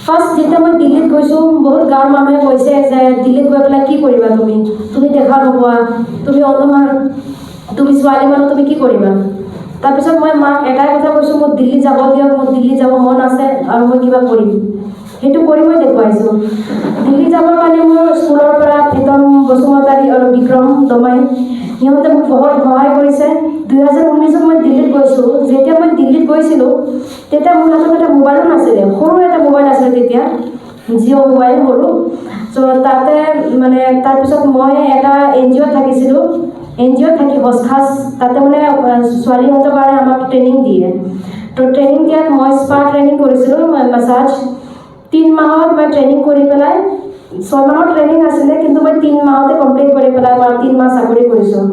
First যেতিয়া মই দিল্লীত গৈছোঁ, বহুত গাঁৱৰ মানুহে কৈছে যে দিল্লীত গৈ পেলাই কি কৰিবা, তুমি দেখা নোপোৱা, তুমি অলপমান তুমি ছোৱালী মানুহ, তুমি কি কৰিবা। তাৰপিছত মই মাক এটাই কথা কৈছোঁ, মোৰ দিল্লী যাব দিয়ক, মোৰ দিল্লী যাব মন আছে আৰু মই কিবা কৰিম, সেইটো কৰি মই দেখুৱাইছোঁ। দিল্লী যাবৰ কাৰণে মোৰ স্কুলৰ পৰা প্ৰীতম বসুমতাৰী আৰু বিক্ৰম দমাই সিহঁতে মোক বহুত সহায় কৰিছে। 2019 মই দিল্লীত গৈছোঁ। যেতিয়া মই দিল্লীত গৈছিলোঁ তেতিয়া মোৰ হাতত এটা মোবাইলো নাছিলে, সৰু এটা মোবাইল আছিলে তেতিয়া, জিঅ' মোবাইল সৰু। চ' তাতে মানে তাৰপিছত মই এটা NGO থাকিছিলোঁ, NGO থাকি হজখাজ, তাতে মানে ছোৱালীহঁতৰ কাৰণে আমাক ট্ৰেইনিং দিয়ে। তো ট্ৰেইনিং দিয়াত মই স্পা ট্ৰেইনিং কৰিছিলোঁ, মাছাজ 3 মাহত মই ট্ৰেইনিং কৰি পেলাই, 6 মাহৰ ট্ৰেইনিং আছিলে কিন্তু মই 3 মাহতে কমপ্লিট কৰি পেলাই মই 3 মাহ চাকৰি কৰিছোঁ।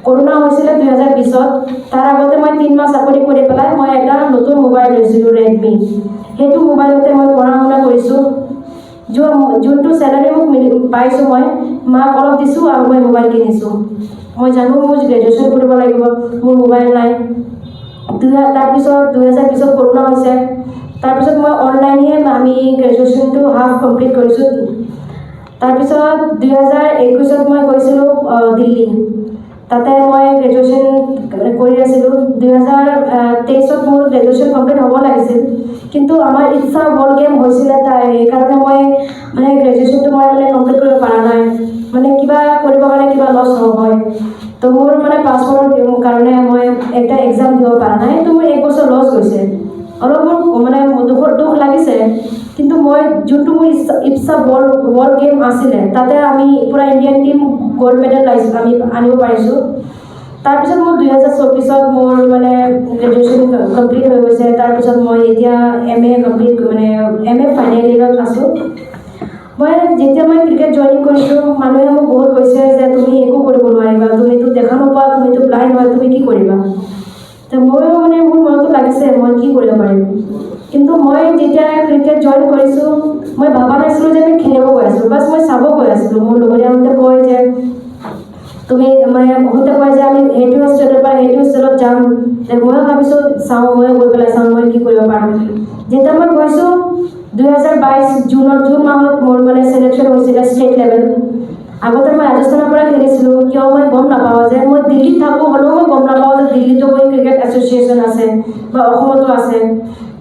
কৰোণা হৈছিলে 2020ত, তাৰ আগতে মই 3 মাহ চাকৰি কৰি পেলাই মই এটা নতুন মোবাইল লৈছিলোঁ, ৰেডমি। সেইটো মোবাইলতে মই পঢ়া শুনা কৰিছোঁ। যোনটো চেলাৰী মোক পাইছোঁ মই মাক অলপ দিছোঁ আৰু মই মোবাইল কিনিছোঁ। মই জানো মোৰ গ্ৰেজুৱেশ্যন কৰিব লাগিব, মোৰ মোবাইল নাই। তাৰপিছত 2020ত কৰোণা হৈছে, তাৰপিছত মই অনলাইনে আমি গ্ৰেজুৱেশ্যনটো হাফ কমপ্লিট কৰিছোঁ। তাৰপিছত 2021ত মই গৈছিলোঁ দিল্লী, তাতে মই গ্ৰেজুৱেশ্যন কৰি আছিলোঁ। 2023ত মোৰ গ্ৰেজুৱেশ্যন কমপ্লিট হ'ব লাগিছিল, কিন্তু আমাৰ ইচ্ছা বল গেম হৈছিলে, সেইকাৰণে মই মানে গ্ৰেজুৱেশ্যনটো মই মানে কমপ্লিট কৰিব পৰা নাই, মানে কিবা কৰিব কাৰণে কিবা লছ হয়। তো মোৰ মানে পাছপৰ্টৰ কাৰণে মই এটা এক্সাম দিব পৰা নাই, তো মোৰ 1 বছৰ লছ গৈছে। অলপ মোৰ মানে দুখ লাগিছে, কিন্তু মই যোনটো মোৰ ইচ্ছা বল গেম আছিলে তাতে আমি পুৰা ইণ্ডিয়ান টিম গ'ল্ড মেডেল আমি আনিব পাৰিছোঁ। তাৰপিছত মোৰ 2024ত মোৰ মানে গ্ৰেজুৱেশ্যন কমপ্লিট হৈ গৈছে। তাৰপিছত মই এতিয়া MA কমপ্লিট মানে MA ফাইনেল ইয়েৰত আছোঁ। মই যেতিয়া মই ক্ৰিকেট জইন কৰিছোঁ, মানুহে মোক বহুত কৈছে যে তুমি একো কৰিব নোৱাৰিবা, তুমিতো দেখা নোপোৱা, তুমিতো ব্লাইণ্ড হয়, তুমি কি কৰিবা। তো ময়ো মানে মোৰ মনতো লাগিছে মই কি কৰিব পাৰিম, কিন্তু মই যেতিয়া ক্ৰিকেট জইন কৰিছোঁ মই ভাবা নাছিলোঁ যে মই খেলিব গৈ আছোঁ, বাছ মই চাব গৈ আছিলোঁ। মোৰ লগৰীয়াহঁতে কয় যে তুমি মানে বহুতে কয় যে আমি সেইটো ষ্টেটৰ পৰা সেইটো ষ্টেটত যাম, ময়ো ভাবিছোঁ চাওঁ, ময়ো গৈ পেলাই চাওঁ মই কি কৰিব পাৰোঁ। যেতিয়া মই গৈছোঁ 2022 জুন মাহত মোৰ মানে চিলেকশ্যন হৈছিলে ষ্টেট লেভেল। আগতে মই ৰাজস্থানৰ পৰা খেলিছিলোঁ, কিয় মই গম নাপাওঁ যে মই দিল্লীত থাকোঁ, হ'লেও মই গম নাপাওঁ যে দিল্লীতো মই ক্ৰিকেট এছ'চিয়েশ্যন আছে বা অসমতো আছে।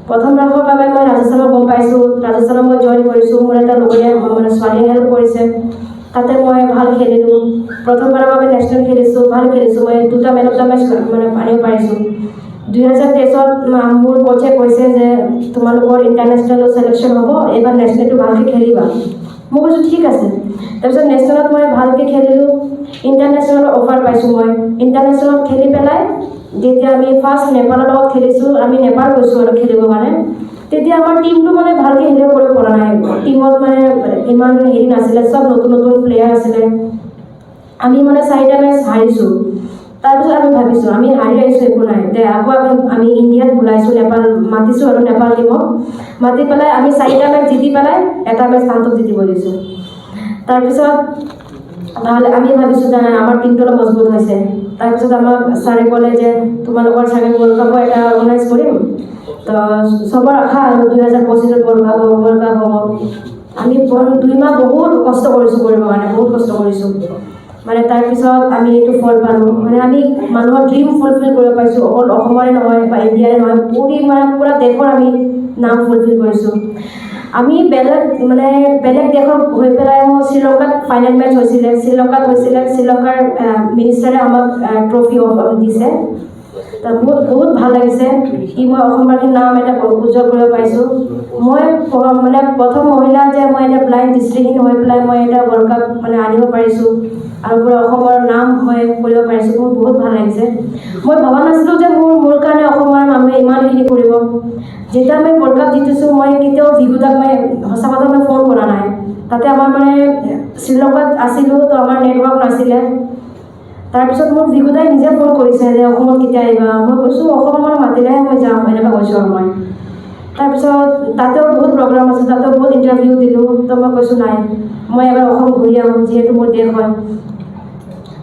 প্ৰথম বৰ্ষৰ বাবে মই ৰাজস্থানত গম পাইছোঁ, ৰাজস্থানত মই জইন কৰিছোঁ। মোৰ এটা লগৰীয়া মানে ছোৱালীয়ে হেল্প কৰিছে, তাতে মই ভাল খেলিলোঁ। প্ৰথমবাৰৰ বাবে নেশ্যনেল খেলিছোঁ, ভাল খেলিছোঁ, মই 2টা মেন অফ দ্য মেচ মানে আনিব পাৰিছোঁ। 2023ত মোৰ কোচে কৈছে যে তোমালোকৰ ইণ্টাৰনেশ্যনেল চিলেকশ্যন হ'ব, এইবাৰ নেশ্যনেলটো ভালকৈ খেলিবা। মই কৈছোঁ ঠিক আছে। তাৰপিছত নেশ্যনেলত মই ভালকৈ খেলিলোঁ, ইণ্টাৰনেশ্যনেলৰ অফাৰ পাইছোঁ। মই ইণ্টাৰনেশ্যনেলত খেলি পেলাই যেতিয়া আমি ফাৰ্ষ্ট নেপালৰ লগত খেলিছোঁ, আমি নেপাল গৈছোঁ আৰু খেলিবৰ কাৰণে, তেতিয়া আমাৰ টিমটো মানে ভালকৈ হেণ্ডেল কৰিব পৰা নাই। টিমত মানে ইমান হেৰি নাছিলে, চব নতুন প্লেয়াৰ আছিলে। আমি মানে 4টা মেচ হাৰিছোঁ। তাৰপিছত আমি ভাবিছোঁ আমি হাৰি আহিছোঁ, একো নাই দে, আকৌ আমি ইণ্ডিয়াত বুলাইছোঁ, নেপাল মাতিছোঁ আৰু নেপাল টিমক মাতি পেলাই আমি 4টা মেচ জিতি পেলাই এটা মেচ তাহাঁতক জিতিব দিছোঁ। তাৰপিছত আমি ভাবিছোঁ যে আমাৰ টিমটো অলপ মজবুত হৈছে। তাৰপিছত আমাক ছাৰে ক'লে যে তোমালোকৰ চাগে ৱৰ্ল্ড কাপৰ এটা অৰ্গেনাইজ কৰিম, তো চবৰ আশা আৰু 2025ত ৱৰ্ল্ড কাপ হ'ব। আমি 2 মাহ বহুত কষ্ট কৰিছোঁ কৰিবৰ কাৰণে, বহুত কষ্ট কৰিছোঁ। মানে তাৰপিছত আমি এইটো ফল পালোঁ, মানে আমি মানুহৰ ড্ৰিম ফুলফিল কৰিব পাৰিছোঁ। অকল অসমৰে নহয় বা ইণ্ডিয়াৰে নহয়, পুৰা দেশৰ আমি নাম ফুলফিল কৰিছোঁ। আমি বেলেগ দেশত হৈ পেলাই মোৰ শ্ৰীলংকাত ফাইনেল মেচ হৈছিলে, শ্ৰীলংকাৰ মিনিষ্টাৰে আমাক ট্ৰফি দিছে। বহুত ভাল লাগিছে কি মই অসমবাসীৰ নাম এটা উজ্জ্বল কৰিব পাৰিছোঁ। মই মানে প্ৰথম মহিলা যে মই এটা ব্লাইণ্ড দৃষ্টিহীন হৈ পেলাই মই এটা ৱৰ্ল্ড কাপ মানে আনিব পাৰিছোঁ আৰু পুৰা অসমৰ নাম মই কৰিব পাৰিছোঁ, মোৰ বহুত ভাল লাগিছে। মই ভবা নাছিলোঁ যে মোৰ কাৰণে অসমৰ মানুহে ইমানখিনি কৰিব। যেতিয়া মই ৱৰ্ল্ড কাপ জিতিছোঁ, মই কেতিয়াও ভিগুদাক মই সঁচা কথা মই ফোন কৰা নাই। তাতে আমাৰ মানে শ্ৰীলংকাত আছিলোঁ, তো আমাৰ নেটৱৰ্ক নাছিলে। তাৰপিছত মোক ভিগুদাই নিজে ফোন কৰিছে যে অসমত কেতিয়া আহিবা। মই কৈছোঁ অসমত মাতিলেহে মই যাম, এনেকুৱা কৈছোঁ আৰু মই। তাৰপিছত তাতেও বহুত প্ৰগ্ৰাম আছে, তাতেও বহুত ইণ্টাৰভিউ দিলোঁ, তো মই কৈছোঁ নাই, মই এবাৰ অসম ঘূৰি আহোঁ, যিহেতু মোৰ দেশ হয়,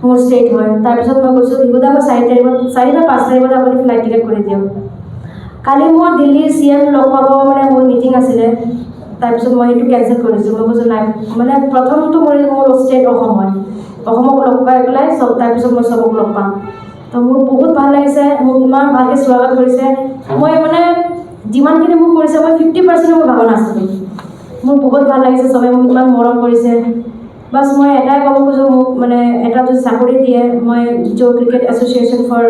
মোৰ ষ্টেট হয়। তাৰপিছত মই কৈছোঁ ভিগুদা মই 4 বা 5 তাৰিখত আপুনি ফ্লাইট টিকেট কৰি দিয়ক। কালি মোৰ দিল্লীৰ CM লগ পাব মানে মোৰ মিটিং আছিলে, তাৰপিছত মই সেইটো কেঞ্চেল কৰিছোঁ। মই কৈছোঁ নাই, মানে প্ৰথমটো মোৰ ষ্টেট অসম হয়, অসমক লগ পাই পেলাই চব তাৰপিছত মই চবক লগ পাম। তো মোৰ বহুত ভাল লাগিছে, মোক ইমান ভালকৈ স্বাগত কৰিছে। মই মানে যিমানখিনি মোক কৰিছে মই 50% মই ভাবা নাছিলোঁ। মোৰ বহুত ভাল লাগিছে, চবে মোক ইমান মৰম কৰিছে। বাছ মই এটাই ক'ব খোজোঁ, মোক মানে এটা যদি চাকৰি দিয়ে, মই য'ত cricket association for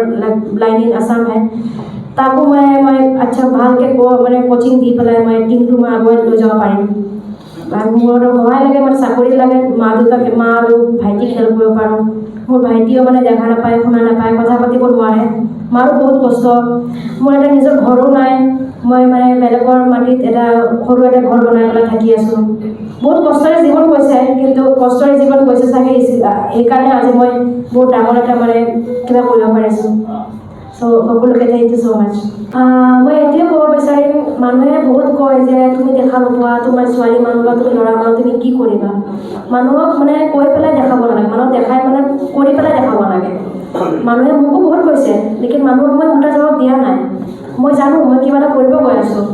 blind in Assam হে, তাকো মই আচ্ছা ভালকৈ মানে কোচিং দি পেলাই মই টিমটো মই আগুৱাই লৈ যাব পাৰিম। মোৰ সহায় লাগে, মানে চাকৰি লাগে, মা আৰু ভাইটিক হেল্প কৰিব পাৰোঁ। মোৰ ভাইটিও মানে দেখা নাপায়, শুনা নাপায়, কথা পাতিব নোৱাৰে, মাৰো বহুত কষ্ট। মোৰ এটা নিজৰ ঘৰো নাই, মই মানে বেলেগৰ মাটিত এটা সৰু এটা ঘৰ বনাই পেলাই থাকি আছোঁ। বহুত কষ্টৰে জীৱন গৈছে, কিন্তু কষ্টৰে জীৱন গৈছে চাগে সেইকাৰণে আজি মই বহুত ডাঙৰ এটা মানে কিবা কৰিব পাৰিছোঁ। চ' সকলোকে থেংক ইউ ছ' মাছ। মই এইটোৱে ক'ব বিচাৰিম, মানুহে বহুত কয় যে তুমি দেখা নোপোৱা, তোমাৰ ছোৱালী মানুহ বা তুমি ল'ৰা মানুহ, তুমি কি কৰিবা। মানুহক মানে কৈ পেলাই দেখাব নালাগে, মানুহক দেখাই মানে কৰি পেলাই দেখাব লাগে। মানুহে মোকো বহুত কৈছে, লেকিন মানুহক মই উল্টা জবাব দিয়া নাই। মই জানো মই কিবা এটা কৰিব গৈ আছোঁ।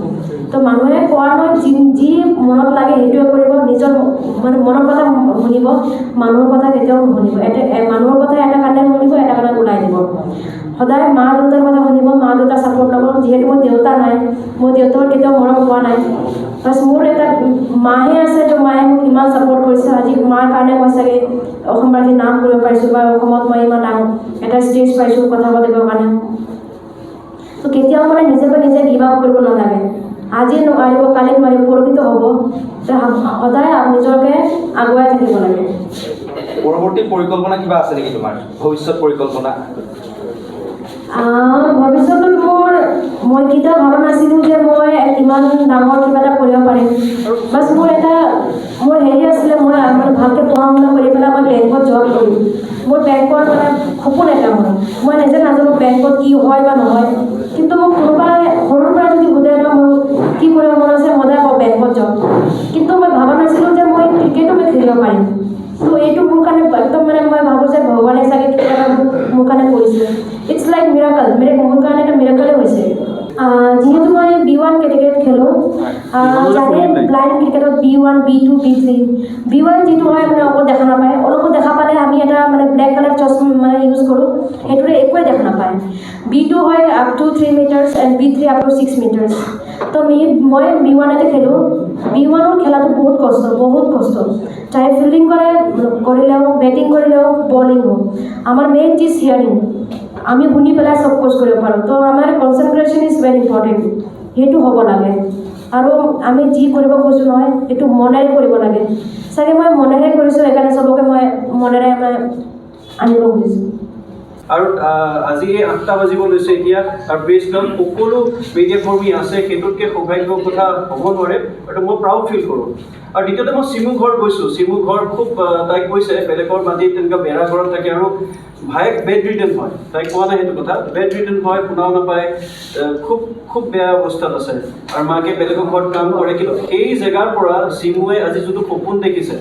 তো মানুহে কোৱা নহয়, যি মনত লাগে সেইটোৱে কৰিব, নিজৰ মানে মনৰ কথা শুনিব, মানুহৰ কথা কেতিয়াও নুশুনিব। মানুহৰ কথা এটা কাণে শুনিব, এটা কাণে ওলাই দিব। সদায় মা দেউতাৰ কথা শুনিব, মা দেউতাৰ ছাপোৰ্ট ল'ব। যিহেতু মোৰ দেউতা নাই, মোৰ দেউতাৰ কেতিয়াও মৰম পোৱা নাই, বাছ মোৰ এটা মাহে আছে, তো মায়ে মোক ইমান ছাপোৰ্ট কৰিছে। আজি মাৰ কাৰণে মই চাগে অসমবাসীৰ নাম কৰিব পাৰিছোঁ, বা অসমত মই ইমান ডাঙৰ এটা ষ্টেজ পাইছোঁ কথা পাতিবৰ কাৰণে। তো কেতিয়াও মানে নিজকে নিজে গিভ আপ কৰিব নালাগে। আজি নোৱাৰিব, কালি নোৱাৰিব, পৰহিতো হ'ব। সদায় নিজকে আগুৱাই থাকিব লাগে। পৰৱৰ্তী পৰিকল্পনা কিবা আছে নেকি তোমাৰ, ভৱিষ্যত পৰিকল্পনা? ভৱিষ্যতত মই কেতিয়াও ভবা নাছিলোঁ যে মই ইমান ডাঙৰ কিবা এটা কৰিব পাৰিম। বাছ মোৰ হেৰি আছিলে, মই মানে ভালকৈ পঢ়া শুনা কৰি পেলাই মই বেংকত জব কৰিম। মোৰ বেংকৰ মানে সপোন এটা মই নিজে নাজানো বেংকত কি হয় বা নহয়, কিন্তু মোক কোনোবাই সৰুৰ পৰা যদি সোধে ন মোৰ কি কৰিব মন আছে, সদায় কওঁ বেংকত জব। কিন্তু মই ভবা নাছিলোঁ যে মই ক্ৰিকেটো মই খেলিব পাৰিম। তো এইটো মোৰ কাৰণে একদম মানে মই ভাবোঁ যে ভগৱানে চাগে কেতিয়াবা মোৰ কাৰণে কৰিছে। ইটছ লাইক মিৰাকল, মোৰ কাৰণে এটা মিৰাকলে হৈছে। যিহেতু মই B1 কেটেগৰীত খেলোঁ, জানে ব্লাইণ্ড ক্ৰিকেটত B1, B2, B3। B1 যিটো হয় মানে অকল দেখা নাপায়, অলপো দেখা পালে আমি এটা মানে ব্লেক কালাৰ চশমা মানে ইউজ কৰোঁ, সেইটোৰে একোৱে দেখা নাপায়। B2 হয় up to 3 metres and B3 up to 6 metres. তো মই B1তে খেলোঁ। B1ৰ খেলাটো বহুত কষ্ট। চাहे ফিল্ডিং কৰিলেও, বেটিং কৰিলেও, বলিং হোক, আমাৰ মেইন চিজ হিয়াৰিং। আমি শুনি পেলাই চব কোচ কৰিব পাৰোঁ। তো আমাৰ কনচেনট্ৰেশ্যন ইজ ভেৰি ইম্পৰ্টেণ্ট, সেইটো হ'ব লাগে। আৰু আমি যি কৰিব খোজোঁ নহয়, এইটো মনেৰে কৰিব লাগে। চাগে মই মনেৰে কৰিছোঁ, সেইকাৰণে চবকে মই মনেৰে আনিব খুজিছোঁ। আৰু আজি 8টা বাজিব লৈছে এতিয়া, আৰু প্ৰেছক্লাব সকলো মিডিয়া কৰ্মী আছে, সেইটোতকৈ সৌভাগ্যৰ কথা হ'ব নোৱাৰে, আৰু মই প্ৰাউড ফিল কৰোঁ। আৰু দ্বিতীয়তে মই চিমু ঘৰ গৈছোঁ, চিমু ঘৰ খুব তাইক কৈছে বেলেগৰ মাটিত তেনেকুৱা বেৰা ঘৰত থাকে, আৰু ভায়েক বেড ৰিটেন হয়, তাইক কোৱা নাই সেইটো কথা, বেড ৰিটেন হয়, শুনাও নাপায়, খুব বেয়া অৱস্থাত আছে, আৰু মাকে বেলেগৰ ঘৰত কাম কৰে। কিন্তু সেই জেগাৰ পৰা চিমুৱে আজি যিটো সপোন দেখিছে,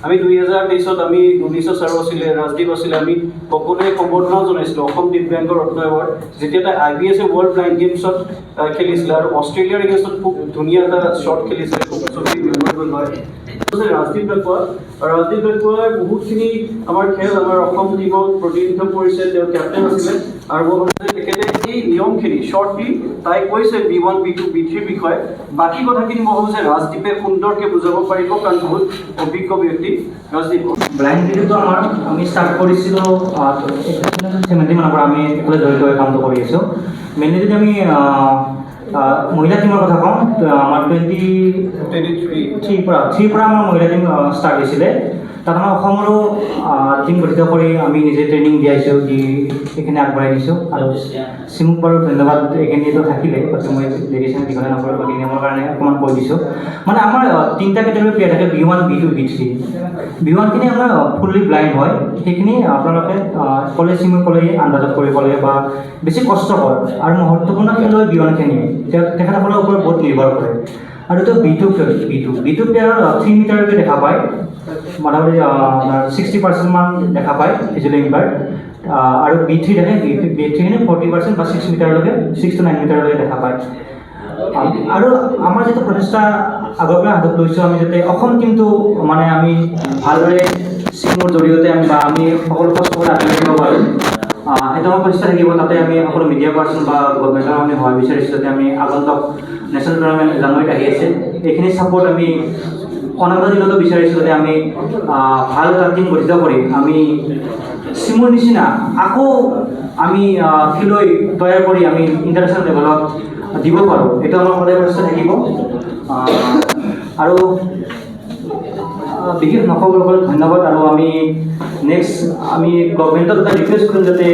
আমি 2023ত আমি উনিশ ছাৰো আছিলে, ৰাজদীপ আছিলে, আমি সকলোৱে সম্বৰ্ধনাও জনাইছিলোঁ অসম দিব্যাংগ ৰত্ন এৱাৰ্ড, যেতিয়া তাই IBS ৱৰ্ল্ড ব্লাইণ্ড গেমছত খেলিছিলে, আৰু অষ্ট্ৰেলিয়াৰ এগেইনষ্টত খুব ধুনীয়া এটা শ্বট খেলিছিলে, খুব চবেই মেমৰেবল হয়। ৰাজদীপ ডেকুৱাই বহুতখিনি আমাৰ খেল আমাৰ অসম টীমক প্ৰতিনিধিত্ব কৰিছে, তেওঁ কেপ্টেইন আছিলে, আৰু মই ভাবোঁ যে তেখেতে এই নিয়মখিনি শ্বৰ্টলি তাই কৈছে B1, B2, B3 বিষয়ে, বাকী কথাখিনি মই ভাবোঁ যে ৰাজদীপে সুন্দৰকৈ বুজাব পাৰিব, কাৰণ বহুত অভিজ্ঞ ব্যক্তি। ৰাজদীপ, ব্লাইণ্ড ক্ৰিকেটটো আমি ষ্টাৰ্ট কৰিছিলোঁ 70 মানৰ পৰা আমি একেলগে জড়িত হৈ কামটো কৰি আছোঁ। মেইনলি যদি আমি মহিলা টিমৰ কথা কওঁ, আমাৰ 23 পৰা আমাৰ মহিলা টিম ষ্টাৰ্ট হৈছিলে। তাত আমাৰ অসমৰো টিম গঠিত কৰি আমি নিজে ট্ৰেইনিং দিয়াইছোঁ, দি এইখিনি আগবঢ়াই নিছোঁ। আৰু চিমুক বাৰু ধন্যবাদ, এইখিনিতো থাকিলে, গতিকে মই ডেডিশ্যন দীঘলে নকৰোঁ, বাকী নিয়মৰ কাৰণে অকণমান কৈ দিছোঁ। মানে আমাৰ 3টা কেটেগৰী প্লেয়াৰ থাকে, B1, B2, B3। B1খিনি আমাৰ ফুল্লি ব্লাইণ্ড হয়, সেইখিনি আপোনালোকে চিমুক ক'লে আন্দাজত কৰিব লাগে, বা বেছি কষ্টকৰ আৰু মহত্বপূৰ্ণ খেলুৱৈ B1খিনি, তেখেতসকলৰ ওপৰত বহুত নিৰ্ভৰ কৰে। আৰু এইটো B2 প্লেয়াৰৰ 3 মিটাৰলৈকে দেখা পায়, মোটামুটি 60% মান দেখা পায় ভিজুৱেল ইম্পেয়াৰ্ড, আৰু B3 থাকে, B3খিনি 40% বা 6 to 9 মিটাৰলৈকে দেখা পায়। আৰু আমাৰ যিটো প্ৰচেষ্টা আগৰ পৰা হাতত লৈছোঁ আমি যাতে অসম টিমটো মানে আমি ভালদৰে চিমৰ জৰিয়তে আমি সকলো কষ্টবোৰ আগবাঢ়ি দিব পাৰোঁ, সেইটো আমাৰ প্ৰচেষ্টা থাকিব। তাতে আমি সকলো মিডিয়া পাৰ্চন বা গভৰ্ণমেণ্টৰ আমি সহায় বিচাৰিছোঁ যাতে আমি আগন্তুক নেশ্যনেল টুৰ্ণামেণ্ট জানুৱাৰীত আহি আছে, এইখিনি ছাপোৰ্ট আমি অনাগত দিনতো বিচাৰিছোঁ যাতে আমি ভাল এটা টিম গঠিত কৰি আমি চিমৰ নিচিনা আকৌ আমি খেলুৱৈ তৈয়াৰ কৰি আমি ইণ্টাৰনেশ্যনেল লেভেলত দিব পাৰোঁ, এইটো আমাৰ সদায় প্ৰচেষ্টা থাকিব। আৰু বিশেষ নক'বলৈ ধন্যবাদ। আৰু আমি নেক্সট আমি গভৰ্ণমেণ্টক এটা ৰিকুৱেষ্ট কৰিম যাতে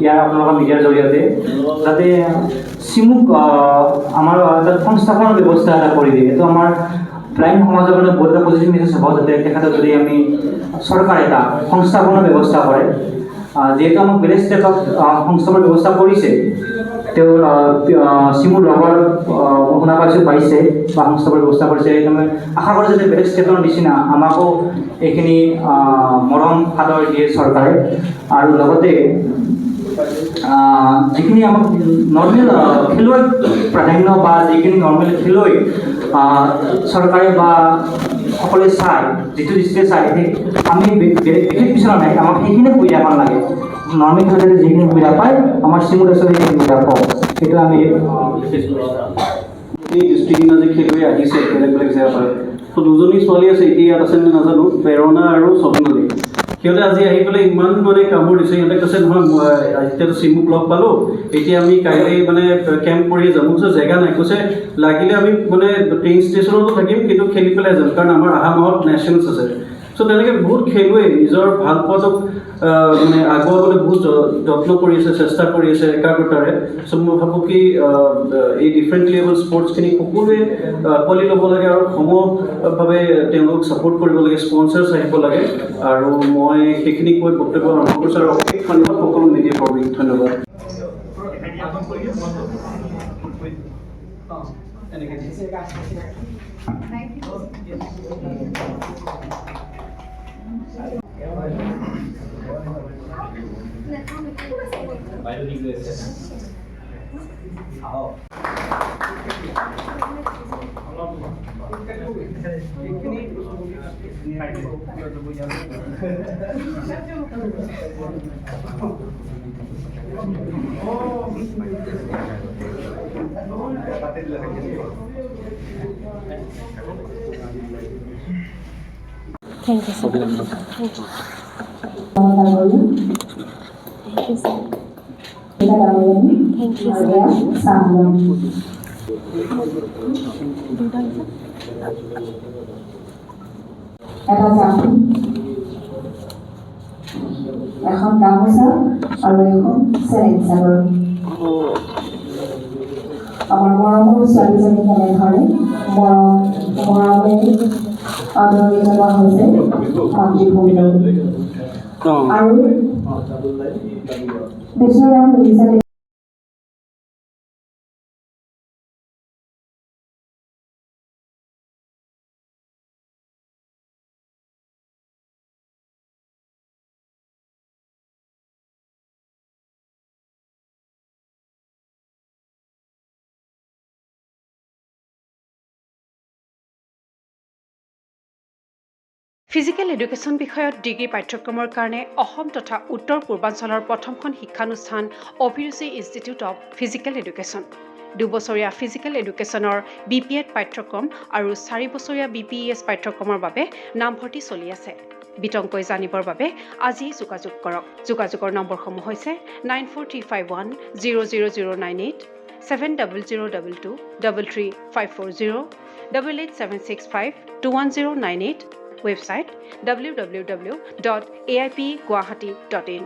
ইয়াৰ আপোনালোকৰ মিডিয়াৰ জৰিয়তে যাতে চিমুক আমাৰ এটা সংস্থাপনৰ ব্যৱস্থা এটা কৰি দিয়ে। এইটো আমাৰ ব্লাইণ্ড সমাজৰ কাৰণে বহুত এটা পজিটিভ মেছেজ হ'ব যাতে তেখেতক যদি আমি চৰকাৰে এটা সংস্থাপনৰ ব্যৱস্থা কৰে, যিহেতু আমাক বেলেগ ষ্টেটত সংস্থাপনৰ ব্যৱস্থা কৰিছে, তেওঁ চিমুৰ লগৰ শুনা পাইছোঁ পাইছে বা সংস্থাপনৰ ব্যৱস্থা কৰিছে, সেইকাৰণে আশা কৰোঁ যাতে বেলেগ ষ্টেটৰ নিচিনা আমাকো এইখিনি মৰম সাদৰ দিয়ে চৰকাৰে। আৰু লগতে যিখিনি আমাক নৰ্মেল খেলুৱৈ প্ৰাধান্য বা যিখিনি নৰ্মেল খেলুৱৈ চৰকাৰে বা সকলোৱে চায়, যিটো দৃষ্টিৰে চায়, সেই আমি বিশেষ বিচৰা নাই, আমাক সেইখিনি সুবিধা পাব লাগে। নৰ্মেল খেলুৱৈ যিখিনি সুবিধা পায় আমাৰ চিমুত আছে সেইখিনি সুবিধা পাওঁ, সেইটো আমি এই ডিষ্ট্ৰিক্ট আজি খেলুৱৈ আহিছে বেলেগ বেলেগ জেগাৰ পৰা। তো দুজনী ছোৱালী আছে, এতিয়া ইয়াত আছে নে নাজানো, প্ৰেৰণা আৰু স্বপ্নলী। সিহঁতে আজি আহি পেলাই ইমান মানে কামবোৰ দিছে। সিহঁতে কৈছে নহয় এতিয়াতো চিমুক লগ পালোঁ, এতিয়া আমি কাইলৈ মানে কেম্প কৰিয়ে যাম। কৈছে জেগা নাই, কৈছে লাগিলে আমি মানে ট্ৰেইন ষ্টেচনতো থাকিম কিন্তু খেলি পেলাই যাম, কাৰণ আমাৰ অহা মাহত নেশ্যনেলছ আছে। চ' তেনেকৈ বহুত খেলুৱৈ নিজৰ ভাল পোৱাটোক মানে আগুৱাবলৈ বহুত যত্ন কৰি আছে, চেষ্টা কৰি আছে একাগ্ৰতাৰে। চ' মই ভাবোঁ কি এই ডিফাৰেণ্ট লেভেল স্পৰ্টছখিনি সকলোৱে আঁকোৱালি ল'ব লাগে আৰু সমভাৱে তেওঁলোকক ছাপোৰ্ট কৰিব লাগে, স্পনচাৰ্ছ আহিব লাগে। আৰু মই সেইখিনি কৈ বক্তব্য আৰম্ভ কৰিছোঁ। আৰু অশেষ ধন্যবাদ সকলো মিডিয়া কৰ্মীক, ধন্যবাদ। Thank you so much. Thank you. Thank you so এটা জাপি, এখন গামোচা আৰু এখন চেলেঞ্চাৰৰ আমাৰ মৰমৰ ছোৱালীজনী কেনেধৰণে মৰমে আদৰি জনোৱা হৈছে মাতৃভূমিলৈ। আৰু বিষ্ণুৰাম বিচাৰি ফিজিকেল এডুকেশ্যন বিষয়ত ডিগ্ৰী পাঠ্যক্ৰমৰ কাৰণে অসম তথা উত্তৰ পূৰ্বাঞ্চলৰ প্ৰথমখন শিক্ষানুষ্ঠান অভিৰুচি ইনষ্টিটিউট অৱ ফিজিকেল এডুকেশ্যন। 2 বছৰীয়া ফিজিকেল এডুকেশ্যনৰ BPEd পাঠ্যক্ৰম আৰু 4 বছৰীয়া BPES পাঠ্যক্ৰমৰ বাবে নামভৰ্তি চলি আছে। বিতংকৈ জানিবৰ বাবে আজি যোগাযোগ কৰক। যোগাযোগৰ নম্বৰসমূহ হৈছে 9435100098, 7002 33540, 88765210998, website www.aipguwahati.in